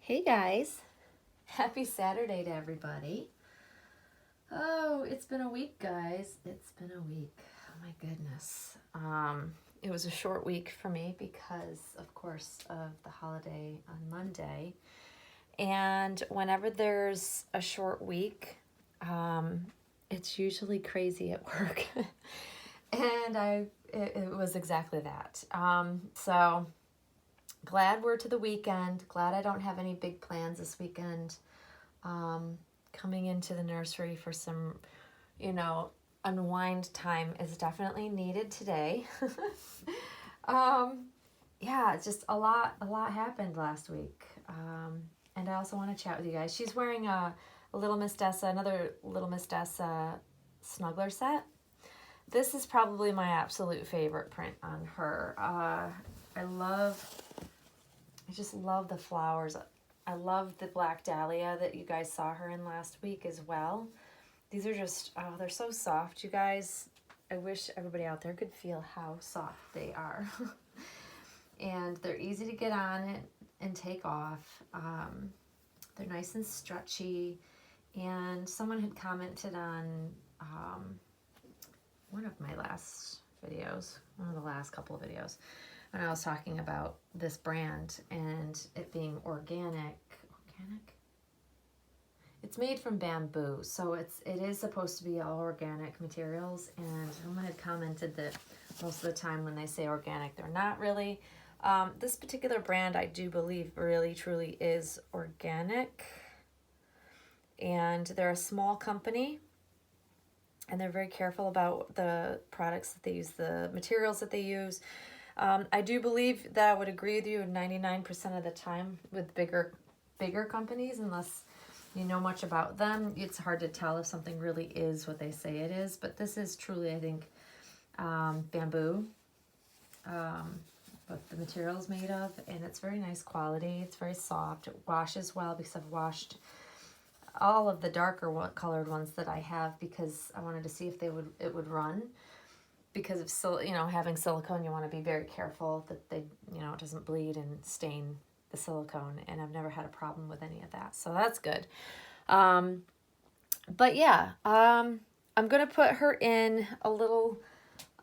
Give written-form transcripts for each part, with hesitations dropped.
Hey guys, happy Saturday to everybody. Oh, it's been a week, guys. It's been a week. Oh my goodness. It was a short week for me because, of course, of the holiday on Monday. And whenever there's a short week, it's usually crazy at work. And it was exactly that. So glad we're to the weekend. Glad I don't have any big plans this weekend. Coming into the nursery for some, unwind time is definitely needed today. Yeah, it's just a lot happened last week. And I also want to chat with you guys. She's wearing a Little Miss Dessa, another Little Miss Dessa snuggler set. This is probably my absolute favorite print on her. I just love the flowers. I love the black dahlia that you guys saw her in last week as well. These are just, they're so soft, you guys. I wish everybody out there could feel how soft they are. And they're easy to get on it and take off. They're nice and stretchy. And someone had commented on one of my last videos, one of the last couple of videos, when I was talking about this brand and it being organic. It's made from bamboo, so it is supposed to be all organic materials, and someone had commented that most of the time when they say organic, they're not really. This particular brand, I do believe, really truly is organic, and they're a small company, and they're very careful about the products that they use, the materials that they use. I do believe that I would agree with you 99% of the time with bigger companies, unless you know much about them. It's hard to tell if something really is what they say it is, but this is truly, I think, bamboo, what the material is made of, and it's very nice quality. It's very soft. It washes well because I've washed all of the darker colored ones that I have because I wanted to see if it would run. Because of having silicone, you want to be very careful that they it doesn't bleed and stain the silicone, and I've never had a problem with any of that, so that's good. But yeah, I'm gonna put her in a little.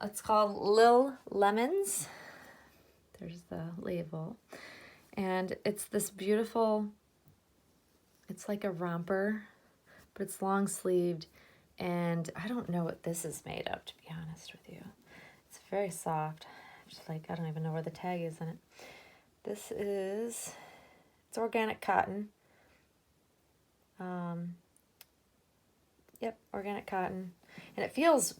It's called Lil Lemons. There's the label, and it's this beautiful. It's like a romper, but it's long sleeved. And I don't know what this is made of, to be honest with you. It's very soft. Just like, I don't even know where the tag is in it. It's organic cotton. Yep, organic cotton. And it feels,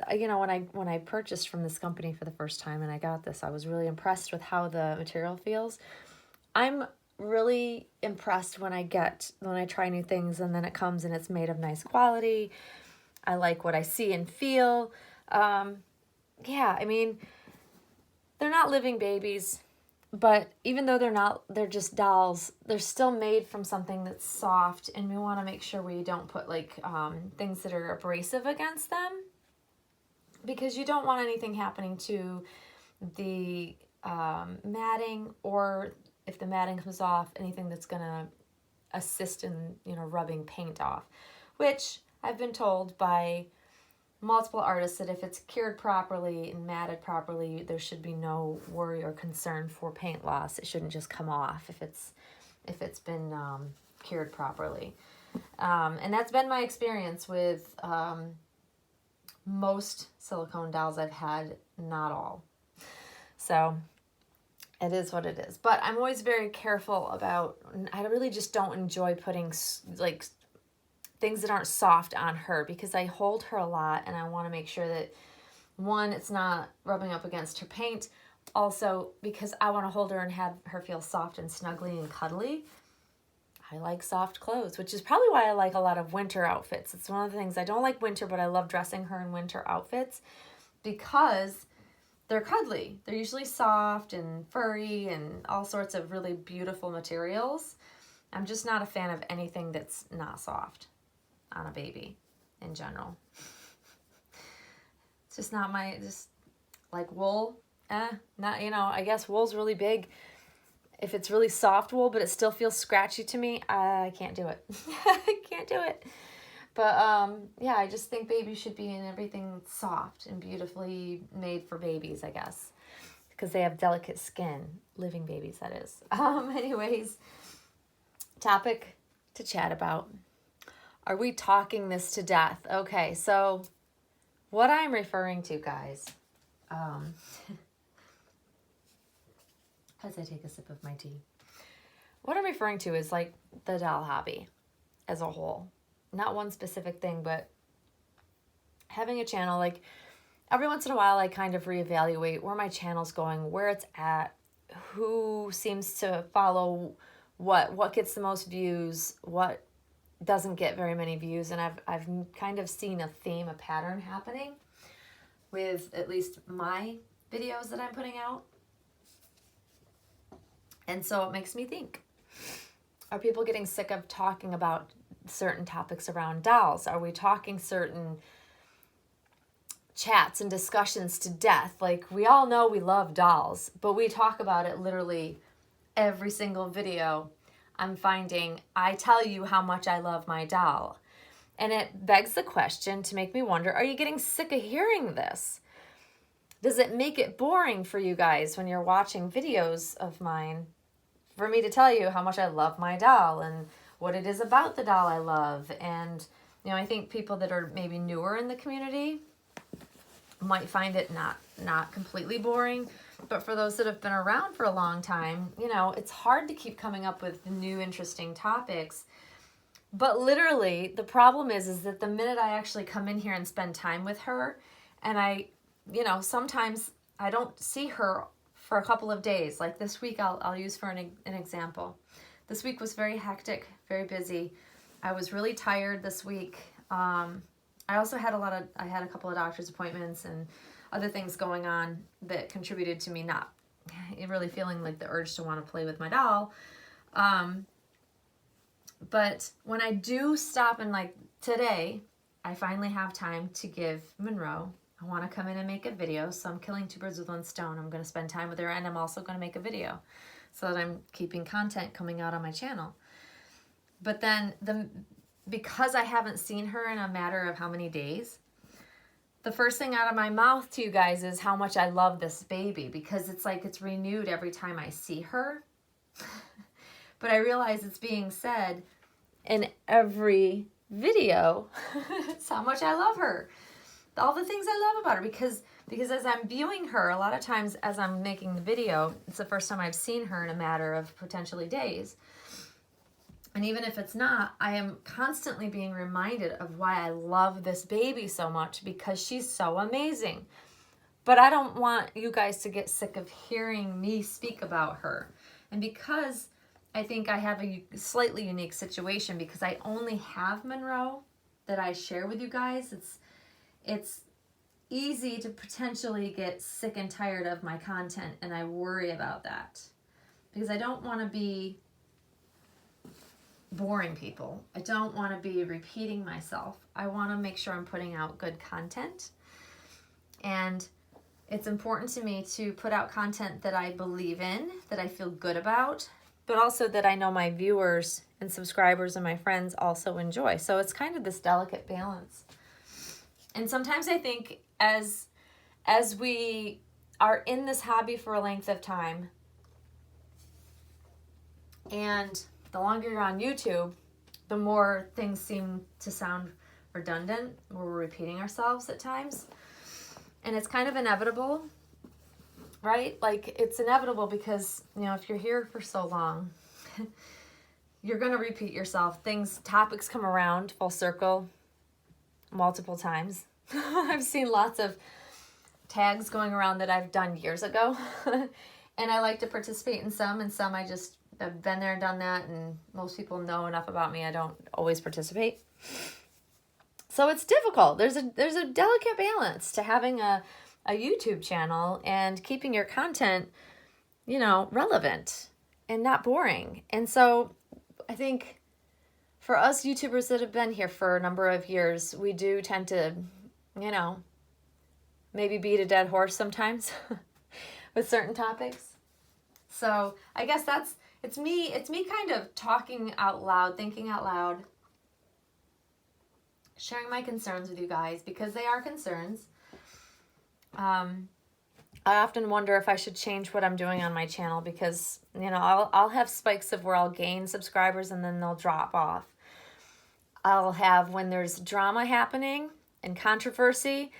when I purchased from this company for the first time and I got this, I was really impressed with how the material feels. I'm really impressed when I try new things and then it comes and it's made of nice quality. I like what I see and feel. Yeah, I mean, they're not living babies, but even though they're just dolls, they're still made from something that's soft, and we want to make sure we don't put things that are abrasive against them, because you don't want anything happening to the matting, or if the matting comes off, anything that's going to assist in, rubbing paint off, which I've been told by multiple artists that if it's cured properly and matted properly, there should be no worry or concern for paint loss. It shouldn't just come off if it's been cured properly. And that's been my experience with most silicone dolls I've had, not all. So it is what it is. But I'm always very careful about, I really just don't enjoy putting things that aren't soft on her, because I hold her a lot and I want to make sure that, one, it's not rubbing up against her paint. Also, because I want to hold her and have her feel soft and snuggly and cuddly, I like soft clothes, which is probably why I like a lot of winter outfits. It's one of the things I don't like winter, but I love dressing her in winter outfits because they're cuddly. They're usually soft and furry and all sorts of really beautiful materials. I'm just not a fan of anything that's not soft on a baby in general. It's just not just like wool. Not, I guess wool's really big if it's really soft wool, but it still feels scratchy to me, I can't do it. I can't do it. But yeah, I just think babies should be in everything soft and beautifully made for babies, I guess, because they have delicate skin. Living babies, that is. Anyways, topic to chat about. Are we talking this to death? Okay, so what I'm referring to, guys, as I take a sip of my tea, what I'm referring to is like the doll hobby as a whole. Not one specific thing, but having a channel, like every once in a while I kind of reevaluate where my channel's going, where it's at, who seems to follow what gets the most views, what doesn't get very many views. And I've kind of seen a theme, a pattern happening with at least my videos that I'm putting out. And so it makes me think, are people getting sick of talking about certain topics around dolls? Are we talking certain chats and discussions to death? Like, we all know we love dolls, but we talk about it literally every single video. I'm finding I tell you how much I love my doll. And it begs the question to make me wonder, are you getting sick of hearing this? Does it make it boring for you guys when you're watching videos of mine for me to tell you how much I love my doll and what it is about the doll I love? And, you know, I think people that are maybe newer in the community might find it not completely boring. But for those that have been around for a long time, you know, it's hard to keep coming up with new interesting topics. But literally, the problem is that the minute I actually come in here and spend time with her, and I, you know, sometimes I don't see her for a couple of days. Like this week, I'll use for an example. This week was very hectic, very busy. I was really tired this week. I also had I had a couple of doctor's appointments and other things going on that contributed to me not really feeling like the urge to want to play with my doll. But when I do stop, and like today, I finally have time to give Monroe, I want to come in and make a video. So I'm killing two birds with one stone. I'm going to spend time with her, and I'm also going to make a video so that I'm keeping content coming out on my channel. But then because I haven't seen her in a matter of how many days, the first thing out of my mouth to you guys is how much I love this baby, because it's like it's renewed every time I see her. But I realize it's being said in every video. It's how much I love her. All the things I love about her, because as I'm viewing her, a lot of times as I'm making the video, it's the first time I've seen her in a matter of potentially days. And even if it's not, I am constantly being reminded of why I love this baby so much, because she's so amazing. But I don't want you guys to get sick of hearing me speak about her. And because I think I have a slightly unique situation, because I only have Monroe that I share with you guys, it's easy to potentially get sick and tired of my content, and I worry about that because I don't want to be boring people. I don't want to be repeating myself. I want to make sure I'm putting out good content, and it's important to me to put out content that I believe in, that I feel good about, but also that I know my viewers and subscribers and my friends also enjoy. So it's kind of this delicate balance. And sometimes I think as we are in this hobby for a length of time, and the longer you're on YouTube, the more things seem to sound redundant. We're repeating ourselves at times. And it's kind of inevitable, right? Like, it's inevitable because, you know, if you're here for so long, you're going to repeat yourself. Topics come around full circle multiple times. I've seen lots of tags going around that I've done years ago. And I like to participate in some, and some I just have been there and done that, and most people know enough about me, I don't always participate. So it's difficult. There's a delicate balance to having a YouTube channel and keeping your content, you know, relevant and not boring. And so I think for us YouTubers that have been here for a number of years, we do tend to, you know, maybe beat a dead horse sometimes with certain topics. So I guess it's me kind of talking out loud, thinking out loud, sharing my concerns with you guys because they are concerns. I often wonder if I should change what I'm doing on my channel because, you know, I'll have spikes of where I'll gain subscribers and then they'll drop off. I'll have when there's drama happening and controversy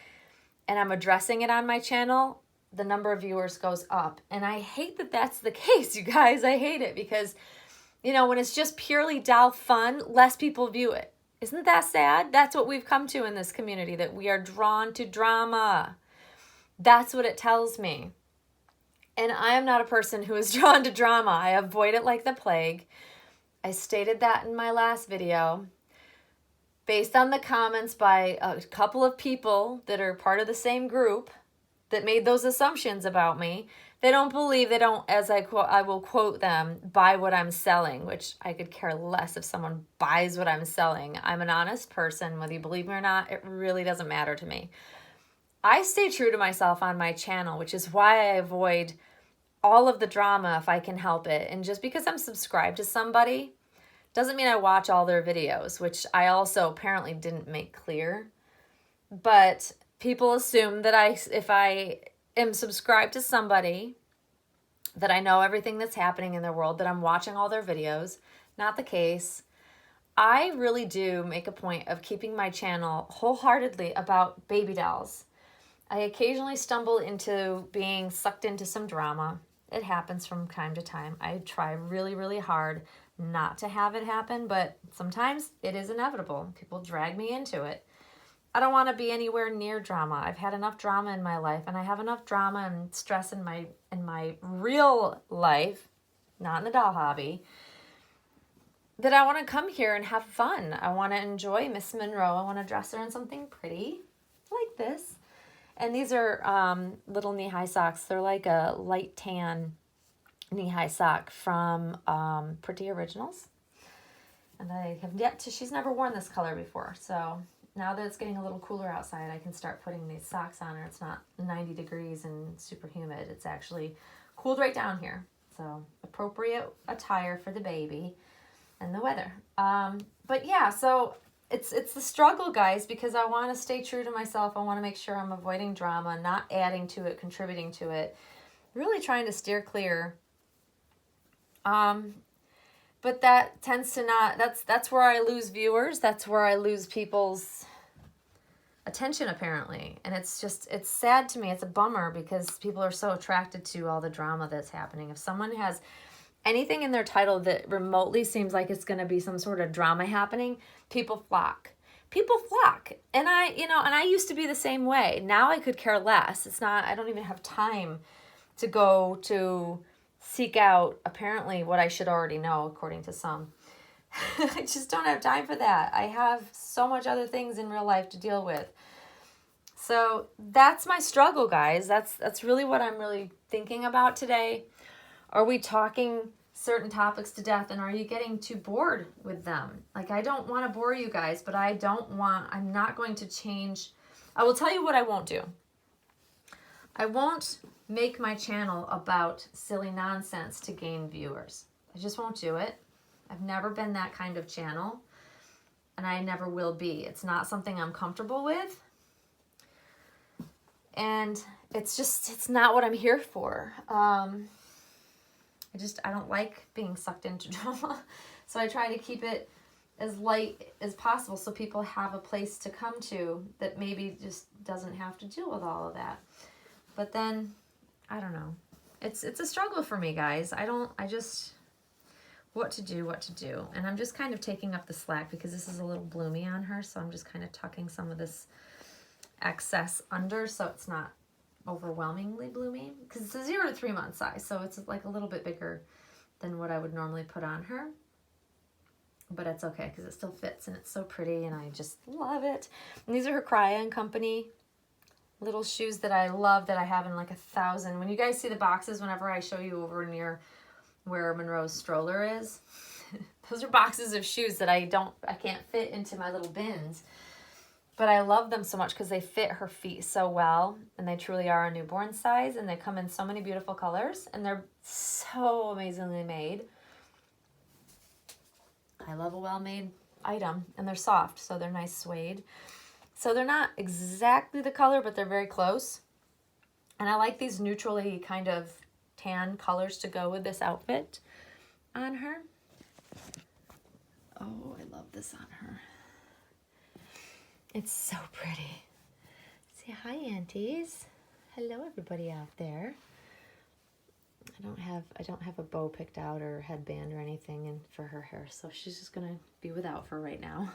and I'm addressing it on my channel, the number of viewers goes up. And I hate that that's the case, you guys. I hate it because, you know, when it's just purely doll fun, less people view it. Isn't that sad? That's what we've come to in this community, that we are drawn to drama. That's what it tells me. And I am not a person who is drawn to drama. I avoid it like the plague. I stated that in my last video. Based on the comments by a couple of people that are part of the same group that made those assumptions about me, they don't believe, they don't, as I will quote them, buy what I'm selling, which I could care less if someone buys what I'm selling. I'm an honest person. Whether you believe me or not, it really doesn't matter to me. I stay true to myself on my channel, which is why I avoid all of the drama if I can help it. And just because I'm subscribed to somebody doesn't mean I watch all their videos, which I also apparently didn't make clear. But people assume that if I am subscribed to somebody, that I know everything that's happening in their world, that I'm watching all their videos. Not the case. I really do make a point of keeping my channel wholeheartedly about baby dolls. I occasionally stumble into being sucked into some drama. It happens from time to time. I try really, really hard not to have it happen, but sometimes it is inevitable. People drag me into it. I don't want to be anywhere near drama. I've had enough drama in my life, and I have enough drama and stress in my real life, not in the doll hobby, that I want to come here and have fun. I want to enjoy Miss Monroe. I want to dress her in something pretty like this. And these are little knee-high socks. They're like a light tan knee-high sock from Pretty Originals. And I have yet to, she's never worn this color before. So now that it's getting a little cooler outside, I can start putting these socks on her. It's not 90 degrees and super humid. It's actually cooled right down here. So appropriate attire for the baby and the weather. But yeah, so it's the struggle, guys, because I want to stay true to myself. I want to make sure I'm avoiding drama, not adding to it, contributing to it, really trying to steer clear. But that tends to not, that's where I lose viewers. That's where I lose people's attention, apparently. And it's sad to me. It's a bummer because people are so attracted to all the drama that's happening. If someone has anything in their title that remotely seems like it's going to be some sort of drama happening, people flock. People flock. And I used to be the same way. Now I could care less. I don't even have time to go to seek out apparently what I should already know, according to some. I just don't have time for that. I have so much other things in real life to deal with. So that's my struggle, guys. That's really what I'm really thinking about today. Are we talking certain topics to death, and are you getting too bored with them? Like, I don't want to bore you guys, but I'm not going to change. I will tell you what I won't do. I won't make my channel about silly nonsense to gain viewers. I just won't do it. I've never been that kind of channel, and I never will be. It's not something I'm comfortable with. And it's not what I'm here for. I don't like being sucked into drama. So I try to keep it as light as possible so people have a place to come to that maybe just doesn't have to deal with all of that. But then, I don't know. It's a struggle for me, guys. What to do. And I'm just kind of taking up the slack because this is a little bloomy on her. So I'm just kind of tucking some of this excess under so it's not overwhelmingly bloomy, because it's a 0 to 3 month size, so it's like a little bit bigger than what I would normally put on her, but it's okay because it still fits and it's so pretty and I just love it. And these are her Crya & Company little shoes that I love, that I have in like 1,000. When you guys see the boxes, whenever I show you over near where Monroe's stroller is, those are boxes of shoes that I can't fit into my little bins. But I love them so much because they fit her feet so well, and they truly are a newborn size, and they come in so many beautiful colors, and they're so amazingly made. I love a well-made item, and they're soft, so they're nice suede. So they're not exactly the color, but they're very close. And I like these neutrally kind of tan colors to go with this outfit on her. Oh, I love this on her. It's so pretty. Say hi, aunties. Hello, everybody out there. I don't have a bow picked out or headband or anything in for her hair, so she's just gonna be without for right now.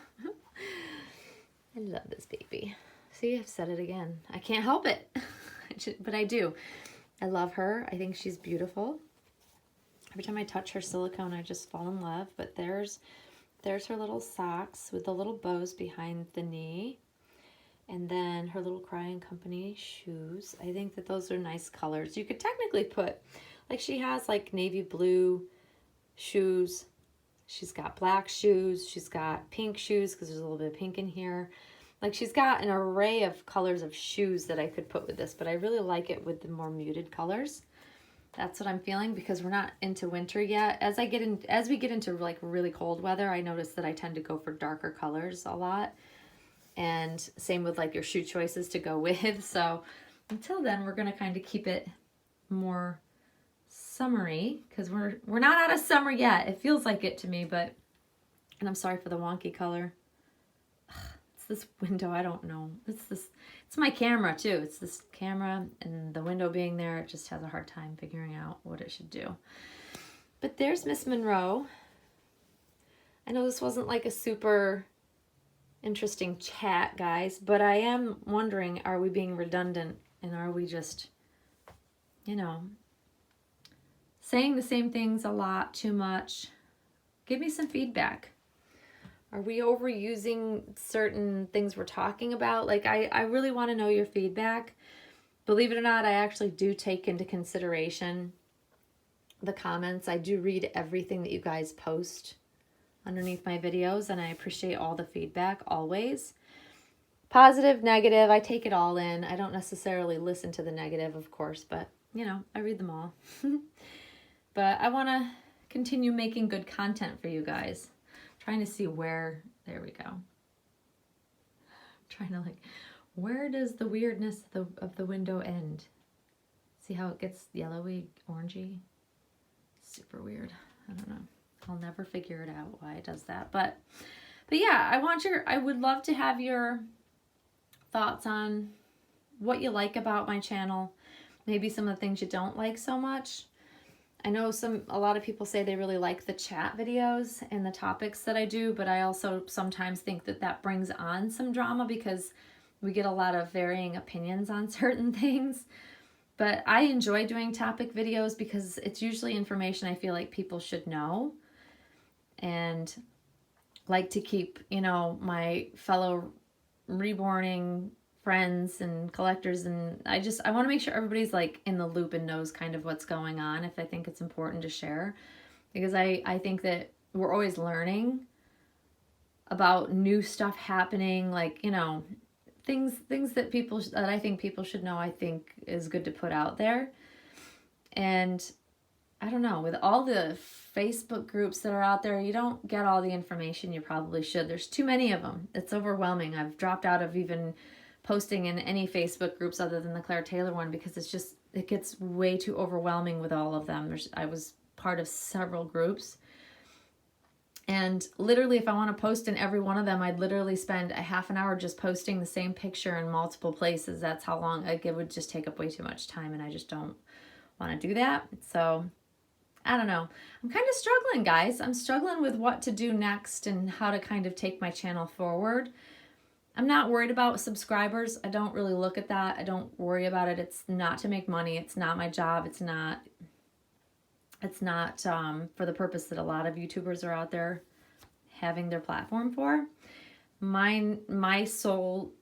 I love this baby. See, I've said it again. I can't help it, but I do. I love her. I think she's beautiful. Every time I touch her silicone, I just fall in love. But there's her little socks with the little bows behind the knee. And then her little Crying Company shoes. I think that those are nice colors. You could technically put, like she has like navy blue shoes. She's got black shoes. She's got pink shoes because there's a little bit of pink in here. Like she's got an array of colors of shoes that I could put with this, but I really like it with the more muted colors. That's what I'm feeling because we're not into winter yet. As we get into like really cold weather, I notice that I tend to go for darker colors a lot. And same with like your shoe choices to go with. So until then, we're going to kind of keep it more summery because we're not out of summer yet. It feels like it to me, but, and I'm sorry for the wonky color. It's this window. I don't know. It's my camera too. It's this camera and the window being there. It just has a hard time figuring out what it should do. But there's Miss Monroe. I know this wasn't like a super interesting chat, guys, but I am wondering, are we being redundant and are we just, you know, saying the same things a lot too much? Give me some feedback. Are we overusing certain things we're talking about? Like, I really want to know your feedback. Believe it or not, I actually do take into consideration the comments. I do read everything that you guys post underneath my videos, and I appreciate all the feedback always. Positive, negative, I take it all in. I don't necessarily listen to the negative, of course, but you know, I read them all. But I want to continue making good content for you guys. I'm trying to see where, there we go. I'm trying to like, where does the weirdness of the window end? See how it gets yellowy, orangey? Super weird. I don't know. I'll never figure it out why it does that. But yeah, I would love to have your thoughts on what you like about my channel. Maybe some of the things you don't like so much. I know a lot of people say they really like the chat videos and the topics that I do, but I also sometimes think that brings on some drama because we get a lot of varying opinions on certain things. But I enjoy doing topic videos because it's usually information I feel like people should know. And like to keep, you know, my fellow reborning friends and collectors, and I want to make sure everybody's like in the loop and knows kind of what's going on if I think it's important to share, because I think that we're always learning about new stuff happening, like, you know, things that I think people should know, I think is good to put out there. And I don't know, with all the Facebook groups that are out there, you don't get all the information you probably should. There's too many of them. It's overwhelming. I've dropped out of even posting in any Facebook groups other than the Claire Taylor one because it gets way too overwhelming with all of them. I was part of several groups. And literally, if I want to post in every one of them, I'd literally spend a half an hour just posting the same picture in multiple places. That's how long, like, it would just take up way too much time, and I just don't want to do that. So I don't know. I'm kind of struggling, guys. I'm struggling with what to do next and how to kind of take my channel forward. I'm not worried about subscribers. I don't really look at that. I don't worry about it. It's not to make money. It's not my job. It's not for the purpose that a lot of YouTubers are out there having their platform for. My sole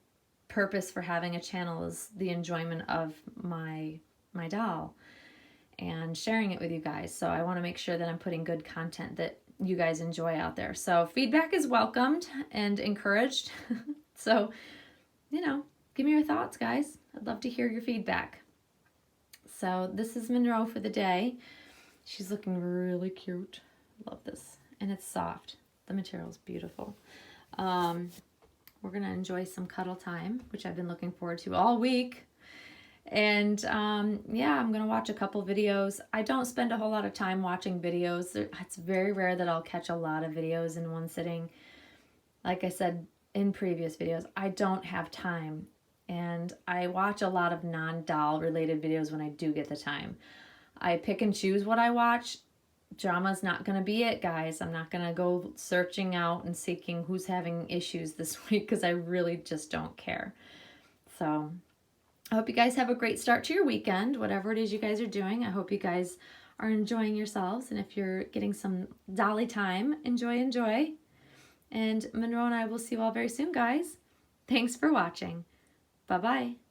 purpose for having a channel is the enjoyment of my doll and sharing it with you guys. So I want to make sure that I'm putting good content that you guys enjoy out there. So feedback is welcomed and encouraged. So you know, give me your thoughts, guys. I'd love to hear your feedback. So this is Monroe for the day. She's looking really cute. Love this. And it's soft. The material is beautiful. We're going to enjoy some cuddle time, which I've been looking forward to all week. And yeah, I'm going to watch a couple videos. I don't spend a whole lot of time watching videos. It's very rare that I'll catch a lot of videos in one sitting. Like I said in previous videos, I don't have time. And I watch a lot of non-doll related videos when I do get the time. I pick and choose what I watch. Drama's not going to be it, guys. I'm not going to go searching out and seeking who's having issues this week because I really just don't care. So I hope you guys have a great start to your weekend, whatever it is you guys are doing. I hope you guys are enjoying yourselves. And if you're getting some dolly time, enjoy. And Monroe and I will see you all very soon, guys. Thanks for watching. Bye-bye.